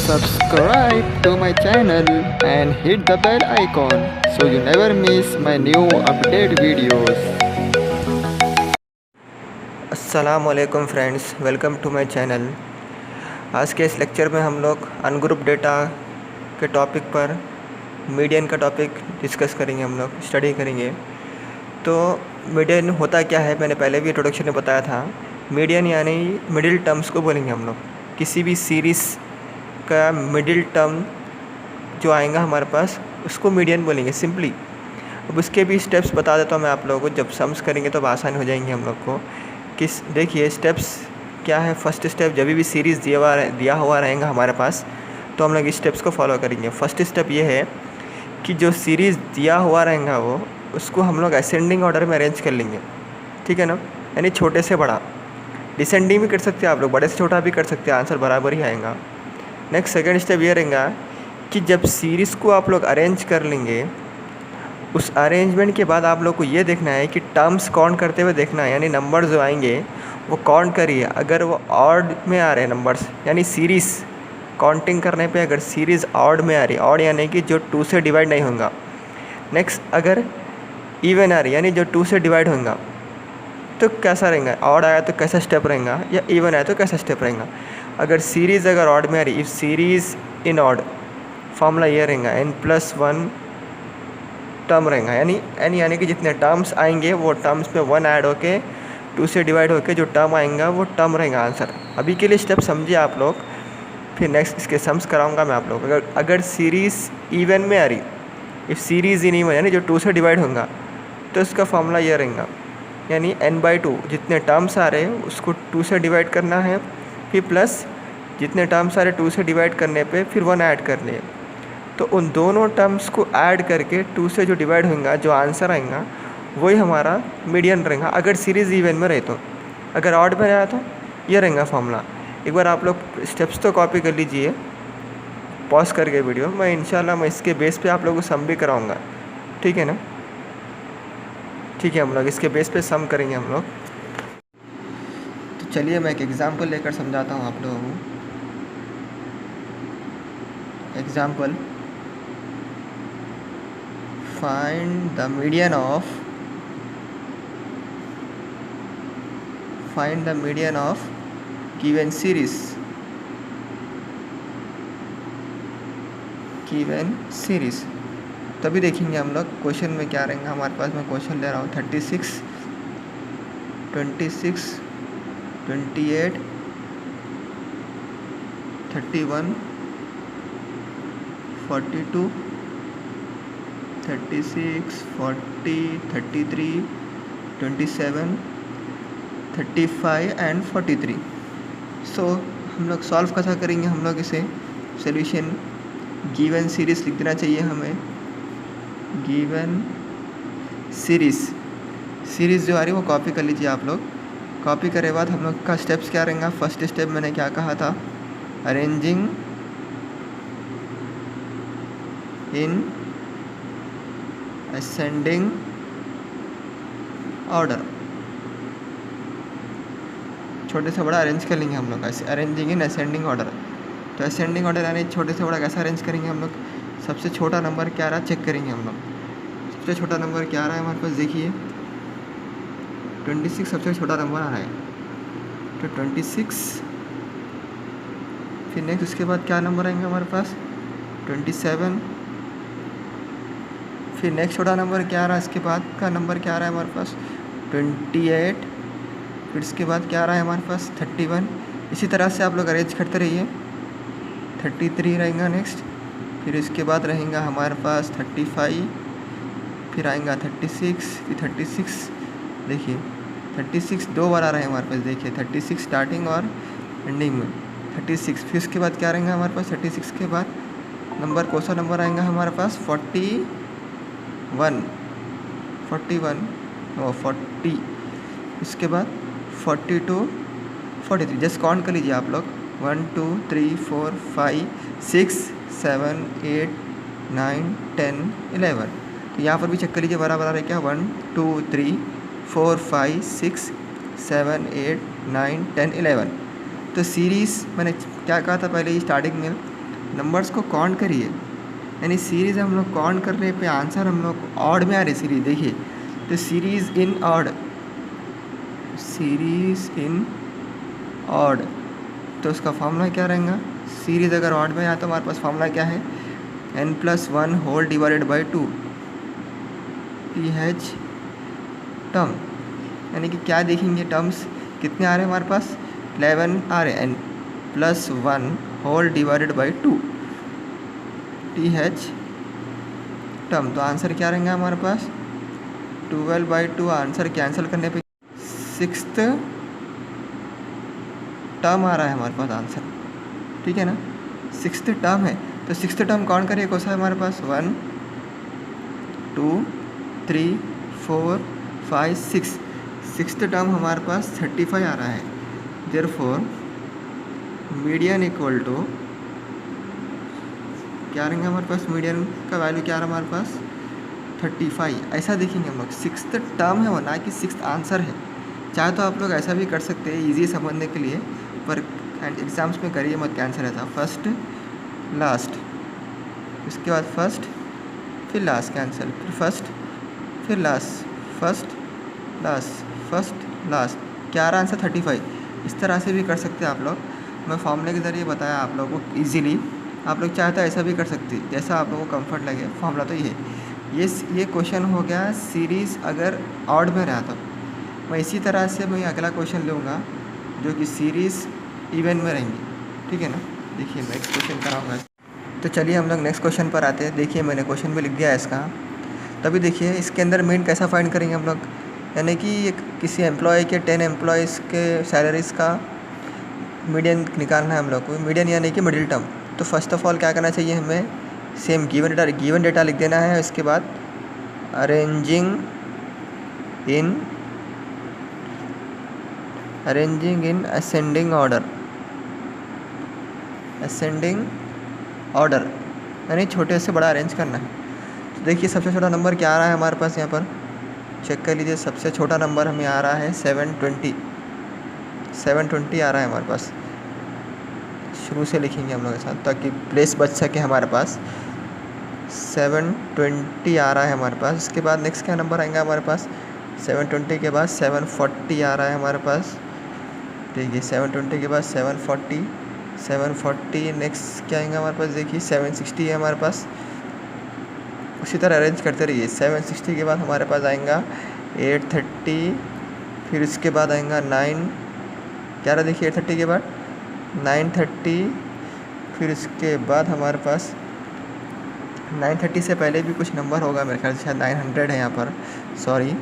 subscribe to my channel and hit the bell icon so you never miss my new update videos. अस्सलामुअलैकुम friends, welcome to my channel. आज के इस lecture में हम लोग ungroup data के topic पर मीडियन का टॉपिक डिस्कस करेंगे, हम लोग स्टडी करेंगे। तो मीडियन होता क्या है, मैंने पहले भी इंट्रोडक्शन में बताया था। मीडियन यानी मिडिल टर्म्स को बोलेंगे हम लोग। किसी भी सीरीज़ का मिडिल टर्म जो आएगा हमारे पास उसको मीडियन बोलेंगे सिंपली। अब उसके भी स्टेप्स बता देता हूँ मैं आप लोगों को। जब सम्स करेंगे तो आसान हो जाएंगे हम लोग को। किस देखिए स्टेप्स क्या है। फर्स्ट स्टेप, जब भी सीरीज़ दिया हुआ रहेगा हमारे पास तो हम लोग इस स्टेप्स को फॉलो करेंगे। फर्स्ट स्टेप ये है कि जो सीरीज़ दिया हुआ रहेगा वो उसको हम लोग असेंडिंग ऑर्डर में अरेंज कर लेंगे, ठीक है ना। यानी छोटे से बड़ा, डिसेंडिंग भी कर सकते हैं आप लोग, बड़े से छोटा भी कर सकते हैं, आंसर बराबर ही आएगा। नेक्स्ट सेकेंड स्टेप ये रहेगा कि जब सीरीज़ को आप लोग अरेंज कर लेंगे, उस अरेंजमेंट के बाद आप लोग को ये देखना है कि टर्म्स काउंट करते हुए देखना है। यानी नंबर जो आएंगे वो काउंट करिए। अगर वो ऑड में आ रहे हैं नंबर्स, यानी सीरीज़ काउंटिंग करने पे अगर सीरीज़ ऑड में आ रही है, ऑड यानी कि जो 2 से डिवाइड नहीं होगा। नेक्स्ट अगर इवन आ रही यानी जो 2 से डिवाइड होगा तो कैसा रहेगा। ऑड आया तो कैसा स्टेप रहेगा, या इवन आया तो कैसा स्टेप रहेगा। अगर सीरीज़ अगर ऑड में आ रही, if series in odd, formula ये रहेगा n+1 टर्म रहेगा। यानी n यानी कि जितने टर्म्स आएंगे वो टर्म्स में 1 ऐड होके 2 से डिवाइड होके जो टर्म आएगा वो टर्म रहेगा आंसर। अभी के लिए स्टेप समझिए आप लोग, फिर नेक्स्ट इसके सम्स कराऊंगा मैं आप लोग। अगर सीरीज़ इवन में आ रही, इफ सीरीज़ इन इवन यानी जो 2 से डिवाइड होगा तो इसका फॉर्मूला ये रहेगा। यानी n/2 जितने टर्म्स आ रहे हैं उसको 2 से डिवाइड करना है, फिर प्लस जितने टर्म्स आ रहे 2 से डिवाइड करने पे फिर 1 ऐड करने हैं। तो उन दोनों टर्म्स को ऐड करके 2 से जो डिवाइड होगा जो आंसर आएगा वही हमारा मीडियन रहेगा। अगर सीरीज़ इवन में रहे तो, अगर ऑड में रहा तो ये रहेगा फॉर्मूला। एक बार आप लोग स्टेप्स तो कॉपी कर लीजिए पॉज करके वीडियो। मैं इंशाल्लाह मैं इसके बेस पे आप लोगों को सम भी कराऊंगा, ठीक है ना। ठीक है, हम लोग इसके बेस पे सम करेंगे हम लोग। तो चलिए मैं एक एग्ज़ाम्पल लेकर समझाता हूँ आप लोगों को। Example, find the median of given series। तभी देखेंगे हम लोग क्वेश्चन में क्या रहेगा हमारे पास। मैं क्वेश्चन ले रहा हूँ 36, 26, 28, 31, 42, 36, 40, 33, 27, 35 एंड 43। सो हम लोग सॉल्व कैसा करेंगे, हम लोग इसे सोल्यूशन गिवन सीरीज़ लिख देना चाहिए हमें। गिवन सीरीज़ जो आ रही है वो कॉपी कर लीजिए आप लोग। कॉपी करे बाद हम लोग का स्टेप्स क्या रहेगा। फर्स्ट स्टेप मैंने क्या कहा था, अरेंजिंग इन असेंडिंग ऑर्डर। छोटे से बड़ा अरेंज कर लेंगे हम लोग, अरेंजिंग इन असेंडिंग ऑर्डर। तो असेंडिंग ऑर्डर यानी छोटे से बड़ा कैसा अरेंज करेंगे हम लोग। सबसे छोटा नंबर क्या आ रहा है चेक करेंगे हम लोग। सबसे छोटा नंबर क्या आ रहा है हमारे पास, देखिए 26 सबसे छोटा नंबर आ रहा है, तो 26। फिर नेक्स्ट उसके बाद क्या नंबर आएंगे हमारे पास, 27। फिर नेक्स्ट छोटा नंबर क्या आ रहा है, इसके बाद का नंबर क्या आ रहा है हमारे पास 28। फिर इसके बाद क्या आ रहा है हमारे पास 31। इसी तरह से आप लोग अरेंज करते रहिए। 33 रहेगा नेक्स्ट, फिर इसके बाद रहेगा हमारे पास 35, फिर आएगा 36, फिर 36। देखिए 36 2 बार आ रहे हैं हमारे पास, देखिए 36 स्टार्टिंग और एंडिंग में 36। फिर उसके बाद क्या रहेगा हमारे पास 36 के बाद नंबर, कौन सा नंबर आएगा हमारे पास 41 और 40। इसके बाद 42, 43। जस्ट काउंट कर लीजिए आप लोग, 1 2 3 4 5 6 7 8 9 10 11। तो यहाँ पर भी चेक कर लीजिए बराबर आ रहा है क्या, 1 2 3 4 5 6 7 8 9 10 11। तो सीरीज़ मैंने क्या कहा था पहले ही स्टार्टिंग में, नंबर्स को काउंट करिए, यानी सीरीज़ हम लोग काउंट करने पे आंसर हम लोग ऑड में आ रही सीरीज। देखिए तो सीरीज़ इन ऑड, सीरीज़ इन ऑड, तो उसका फॉर्मूला क्या रहेगा? सीरीज़ अगर ऑड में आया तो हमारे पास फॉर्मूला क्या है? n+1 whole divided by 2 TH term, यानी कि क्या देखेंगे टर्म्स कितने आ रहे हैं हमारे पास? 11 आ रहे हैं। n+1 whole divided by 2 TH term, तो आंसर क्या रहेंगे हमारे पास? 12/2। आंसर कैंसिल करने पे 6th टर्म आ रहा है हमारे पास आंसर, ठीक है ना? 6th टर्म है, तो 6th टर्म कौन करिए? कौन सा है हमारे पास? 1 2 3 4 5 6। 6th टर्म हमारे पास 35 आ रहा है। देयरफॉर मीडियन इक्वल टू क्या रहेंगे हमारे पास? मीडियन का वैल्यू क्या आ रहा है हमारे पास? 35। ऐसा देखेंगे हम लोग, 6th टर्म है वो, ना कि 6th आंसर है। चाहे तो आप लोग ऐसा भी कर सकते हैं इजी समझने के लिए, पर एग्ज़ाम्स में करिए मत, कैंसिल रहता। फर्स्ट लास्ट, इसके बाद फर्स्ट फिर लास्ट, कैंसिल, फिर फर्स्ट फिर last, first last, first last, क्या आ रहा आंसर? 35। इस तरह से भी कर सकते हैं आप लोग। मैं फॉर्मूले के ज़रिए बताया आप लोगों को ईजीली, आप लोग चाहे तो ऐसा भी कर सकते हैं, जैसा आप लोगों को कंफर्ट लगे। फॉर्मूला तो ये क्वेश्चन हो गया सीरीज़ अगर ऑड में रहा तो। मैं इसी तरह से मैं अगला क्वेश्चन लूँगा जो कि सीरीज़ इवन में रहेंगी, ठीक है ना? देखिए नेक्स्ट क्वेश्चन कराऊँगा। तो चलिए हम लोग नेक्स्ट क्वेश्चन पर आते हैं। देखिए मैंने क्वेश्चन में लिख दिया है इसका। तभी देखिए इसके अंदर मीन कैसा फाइंड करेंगे हम लोग, यानी कि किसी एम्प्लॉय के 10 एम्प्लॉयज़ के सैलरीज़ का मीडियन निकालना है हम लोग को। मीडियन यानी कि मिडिल टर्म। तो फर्स्ट ऑफ ऑल क्या करना चाहिए हमें? सेम गिवन डेटा लिख देना है। उसके बाद अरेंजिंग इन असेंडिंग ऑर्डर, यानी छोटे से बड़ा अरेंज करना है। तो देखिए सबसे छोटा नंबर क्या आ रहा है हमारे पास, यहाँ पर चेक कर लीजिए। सबसे छोटा नंबर हमें आ रहा है 720 आ रहा है हमारे पास। शुरू से लिखेंगे हम लोग के साथ ताकि प्लेस बच सके हमारे पास। 720 आ रहा है हमारे पास। इसके बाद नेक्स्ट क्या नंबर आएगा हमारे पास? 720 के बाद 740 आ रहा है हमारे पास। देखिए 720 के बाद 740 नेक्स्ट क्या आएगा हमारे पास? देखिए 760 है हमारे पास। उसी तरह अरेंज करते रहिए। 760 के बाद हमारे पास आएगा 830, फिर इसके बाद आएगा 9 क्या रहा? देखिए 830 के बाद 930, फिर इसके बाद हमारे पास 930 से पहले भी कुछ नंबर होगा मेरे ख्याल से, शायद 900 है यहाँ पर, सॉरी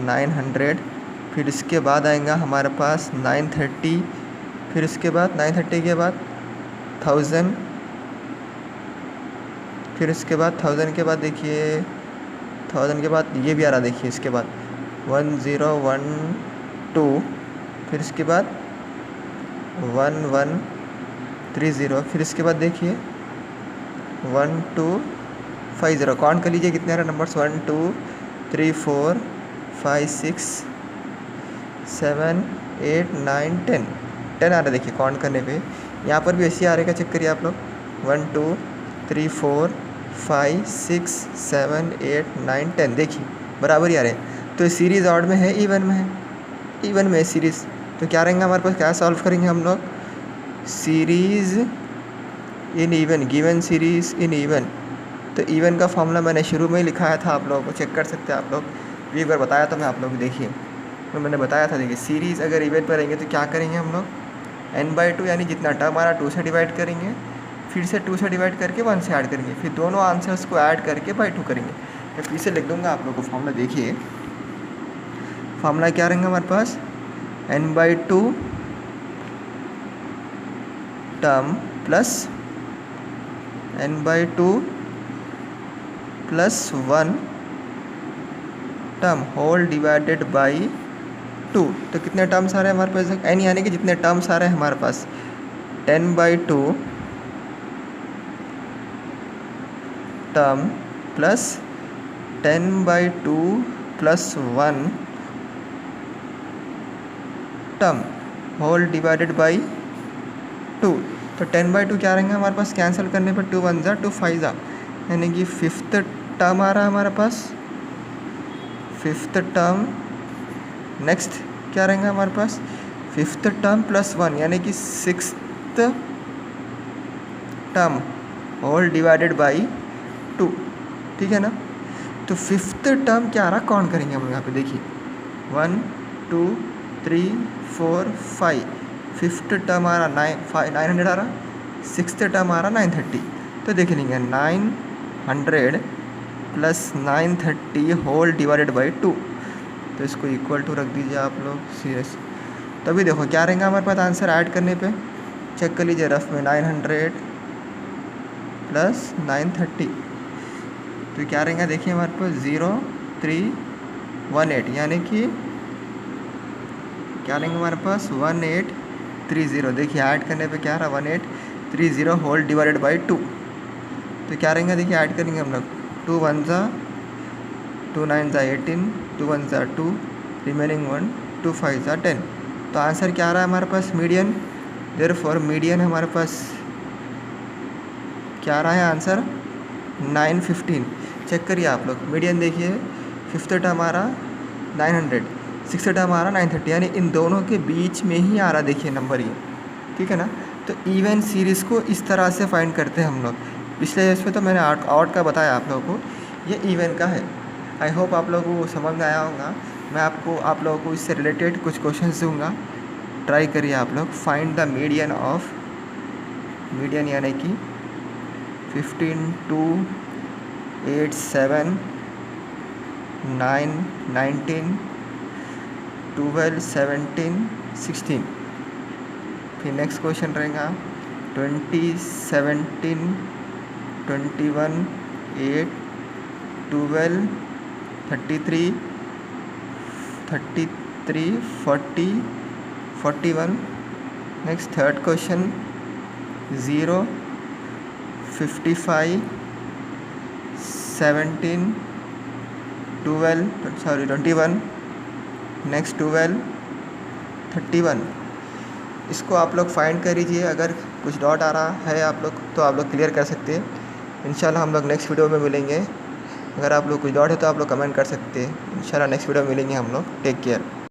900। फिर इसके बाद आएगा हमारे पास 930, फिर इसके बाद 930 के बाद 1000, फिर इसके बाद 1000 के बाद देखिए 1000 के बाद ये भी आ रहा, देखिए इसके बाद 1012, फिर इसके बाद 1130, फिर इसके बाद देखिए 1250। काउंट कर लीजिए कितने आ रहे नंबर्स? 1 2 3 4 5 6 7 8 9 10 आ रहा है। देखिए काउंट करने पे यहाँ पर भी ऐसे आ रहा है, चेक करिए आप लोग। 1 2 3 4 5 6 7 8 9 10, देखिए बराबर ही आ रहे हैं। तो सीरीज़ ऑड में है इवन में है? इवन में है सीरीज़, तो क्या रहेंगे हमारे पास? क्या सॉल्व करेंगे हम लोग? Series in even, given series in even. तो इवन का फॉर्मूला मैंने शुरू में ही लिखाया था, आप लोगों को चेक कर सकते हैं आप लोग। एक बार बताया था मैं आप लोग, देखिए तो मैंने बताया था। देखिए सीरीज़ अगर इवन पर रहेंगे तो क्या करेंगे हम लोग? n/2 यानी जितना टर्म आ रहा 2 से डिवाइड करेंगे, फिर से 2 से डिवाइड करके 1 से ऐड करेंगे, फिर दोनों आंसर्स को ऐड करके बाई 2 करेंगे। मैं फिर से लिख दूंगा आप लोग को फॉर्मूला। देखिए फॉर्मूला क्या रहेंगे हमारे पास? n/2 term plus n/2 plus 1 term whole divided by 2। तो कितने टर्म्स आ रहे हैं हमारे पास? n यानी कि जितने टर्म्स आ रहे हैं हमारे पास 10/2 term plus 10/2 plus 1 term whole divided by 2। तो तो 10/2 क्या रहेंगे हमारे पास, कैंसिल करने पर 2 1 जा 2 5 जा, यानी कि फिफ्थ टर्म आ रहा है हमारे पास, फिफ्थ टर्म। नेक्स्ट क्या रहेंगे हमारे पास, फिफ्थ टर्म प्लस 1 यानी कि sixth term whole divided by 2, ठीक है ना। तो फिफ्थ टर्म क्या आ रहा, काउंट करेंगे हम लोग यहाँ पे, देखिए 1 2 3 4 5, फिफ्थ टर्म आ रहा 900 आ रहा, सिक्स्थ टर्म आ रहा 930। तो देख लेंगे 900 प्लस 930 होल डिवाइडेड बाई 2, तो इसको इक्वल टू रख दीजिए आप लोग सीरियस। तभी देखो क्या रहेंगे हमारे पास आंसर ऐड करने पे, चेक कर लीजिए रफ में, 900 प्लस 930, तो क्या रहेंगे देखिए हमारे पास 0318, यानी कि क्या रहेंगे हमारे पास 1830। देखिए ऐड करने पे क्या रहा 1830 होल डिवाइडेड बाई 2, तो क्या रहेंगे देखिए ऐड करेंगे हम लोग, 2 1 जा 2 9 जा 18, 2 1 जा 2, रिमेनिंग 1, 2 5 जा 10। तो आंसर क्या आ रहा है हमारे पास, मीडियन। देयरफॉर मीडियन हमारे पास क्या आ रहा है आंसर 915। चेक करिए आप लोग, मीडियन देखिए, फिफ्थ टर्म आ रहा 900, सिक्स्थ टर्म आ रहा 930, यानी इन दोनों के बीच में ही आ रहा, देखिए नंबर ये, ठीक है ना। तो इवन सीरीज़ को इस तरह से फाइंड करते हैं हम लोग। पिछले इसमें तो मैंने आउट का बताया आप लोगों को, ये इवन का है। आई होप आप लोगों को समझ में आया होगा। मैं आप लोगों को इससे रिलेटेड कुछ क्वेश्चंस दूंगा, ट्राई करिए आप लोग। Find the median of, median यानी कि 15 2 8 7 9 19 12 17 16। फिर नेक्स्ट क्वेश्चन रहेगा 20 17 21 8 12 33 40 41। Next third question 0 55 17 21। नेक्स्ट 12 31। इसको आप लोग फाइंड कर लीजिए। अगर कुछ डाउट आ रहा है आप लोग तो आप लोग क्लियर कर सकते हैं। इंशाल्लाह हम लोग नेक्स्ट वीडियो में मिलेंगे। अगर आप लोग कुछ डाउट है तो आप लोग कमेंट कर सकते हैं। इंशाल्लाह नेक्स्ट वीडियो में मिलेंगे हम लोग। Take care.